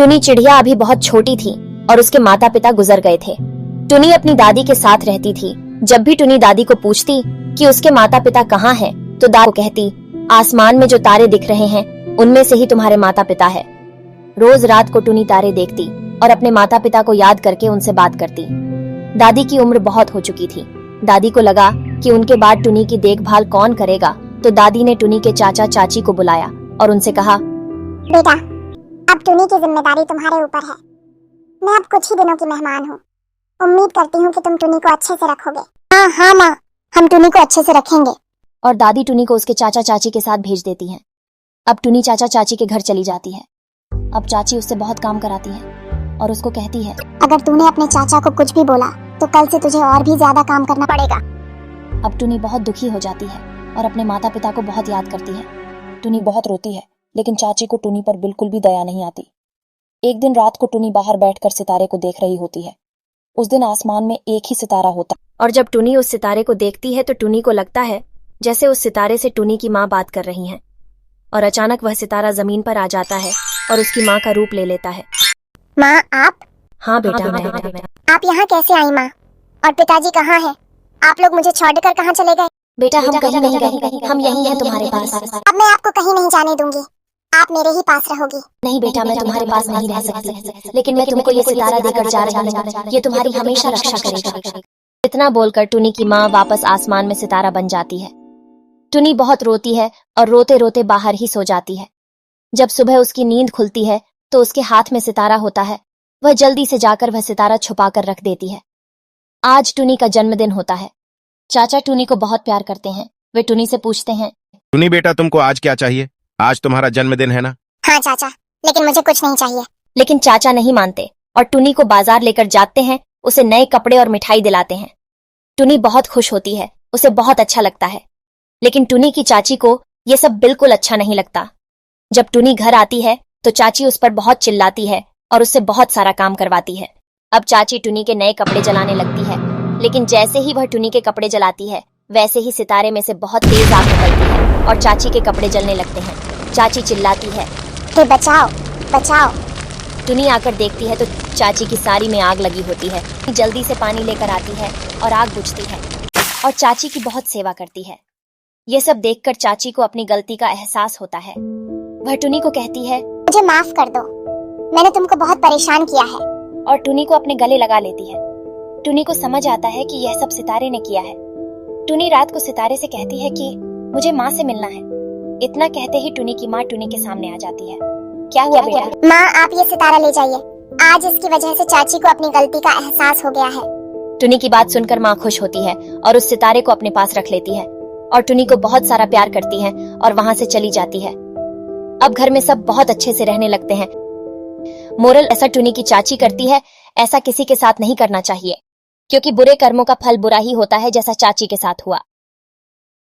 टुनी चिड़िया अभी बहुत छोटी थी और उसके माता पिता गुजर गए थे। टुनी अपनी दादी के साथ रहती थी। जब भी टुनी दादी को पूछती कि उसके माता पिता कहाँ हैं, तो दादी कहती, आसमान में जो तारे दिख रहे हैं उनमें से ही तुम्हारे माता पिता है। रोज रात को टुनी तारे देखती और अपने माता पिता को याद करके उनसे बात करती। दादी की उम्र बहुत हो चुकी थी। दादी को लगा कि उनके बाद टुनी की देखभाल कौन करेगा, तो दादी ने टुनी के चाचा चाची को बुलाया और उनसे कहा, बेटा, अब टुनी की जिम्मेदारी तुम्हारे ऊपर है। मैं अब कुछ ही दिनों की मेहमान हूँ। उम्मीद करती हूँ कि तुम टुनी को अच्छे से रखोगे। हाँ माँ, हम टुनी को अच्छे से रखेंगे। और दादी टुनी को उसके चाचा चाची के साथ भेज देती है। अब टुनी चाचा चाची के घर चली जाती है। अब चाची उससे बहुत काम कराती है और उसको कहती है, अगर तूने अपने चाचा को कुछ भी बोला तो कल से तुझे और भी ज्यादा काम करना पड़ेगा। अब टुनी बहुत दुखी हो जाती है और अपने माता पिता को बहुत याद करती है। टुनी बहुत रोती है, लेकिन चाची को टुनी पर बिल्कुल भी दया नहीं आती। एक दिन रात को टुनी बाहर बैठकर सितारे को देख रही होती है। उस दिन आसमान में एक ही सितारा होता और जब टुनी उस सितारे को देखती है तो टुनी को लगता है जैसे उस सितारे से टुनी की माँ बात कर रही हैं। और अचानक वह सितारा जमीन पर आ जाता है और उसकी माँ का रूप ले लेता है। माँ, आप? हाँ बेटा, मैं। आप यहाँ कैसे आई माँ? और पिताजी कहाँ हैं? आप लोग मुझे छोड़कर कहाँ चले गए? बेटा, हम कहीं नहीं गए, हम यहीं हैं तुम्हारे पास। अब मैं आपको कहीं नहीं जाने दूंगी। आप मेरे ही पास रहोगी। नहीं बेटा, मैं तुम्हारे पास नहीं रह सकती, लेकिन मैं तुमको ये सितारा देकर जा रही हूँ। ये तुम्हारी हमेशा रक्षा करेगा। इतना बोलकर टुनी की माँ वापस आसमान में सितारा बन जाती है। टुनी बहुत रोती है और रोते रोते बाहर ही सो जाती है। जब सुबह उसकी नींद खुलती है तो उसके हाथ में सितारा होता है। वह जल्दी से जाकर वह सितारा छुपा कर रख देती है। आज टुनी का जन्मदिन होता है। चाचा टुनी को बहुत प्यार करते हैं। वे टुनी से पूछते हैं, टुनी बेटा, तुमको आज क्या चाहिए? आज तुम्हारा जन्मदिन है ना? हाँ चाचा, लेकिन मुझे कुछ नहीं चाहिए। लेकिन चाचा नहीं मानते और टुनी को बाजार लेकर जाते हैं। उसे नए कपड़े और मिठाई दिलाते हैं। टुनी बहुत खुश होती है, उसे बहुत अच्छा लगता है। लेकिन टुनी की चाची को यह सब बिल्कुल अच्छा नहीं लगता। जब टुनी घर आती है तो चाची उस पर बहुत चिल्लाती है और उससे बहुत सारा काम करवाती है। अब चाची टुनी के नए कपड़े जलाने लगती है, लेकिन जैसे ही वह टुनी के कपड़े जलाती है वैसे ही सितारे में से बहुत तेज आग निकलती है और चाची के कपड़े जलने लगते हैं। चाची चिल्लाती है, तो बचाओ बचाओ। टुनी आकर देखती है तो चाची की साड़ी में आग लगी होती है। जल्दी से पानी लेकर आती है और आग बुझती है और चाची की बहुत सेवा करती है। ये सब देखकर चाची को अपनी गलती का एहसास होता है। वह टुनी को कहती है, मुझे माफ कर दो, मैंने तुमको बहुत परेशान किया है। और टुनी को अपने गले लगा लेती है। टुनी को समझ आता है कि यह सब सितारे ने किया है। टुनी रात को सितारे से कहती है कि मुझे माँ से मिलना है। इतना कहते ही टुनी की माँ टुनी के सामने आ जाती है। क्या हुआ बेटा? माँ, आप ये सितारा ले जाइए। आज इसकी वजह से चाची को अपनी गलती का एहसास हो गया है। टुनी की बात सुनकर माँ खुश होती है और उस सितारे को अपने पास रख लेती है और टुनी को बहुत सारा प्यार करती है और वहाँ से चली जाती है। अब घर में सब बहुत अच्छे से रहने लगते हैं। मोरल, ऐसा टुनी की चाची करती है, ऐसा किसी के साथ नहीं करना चाहिए, क्योंकि बुरे कर्मों का फल बुरा ही होता है, जैसा चाची के साथ हुआ।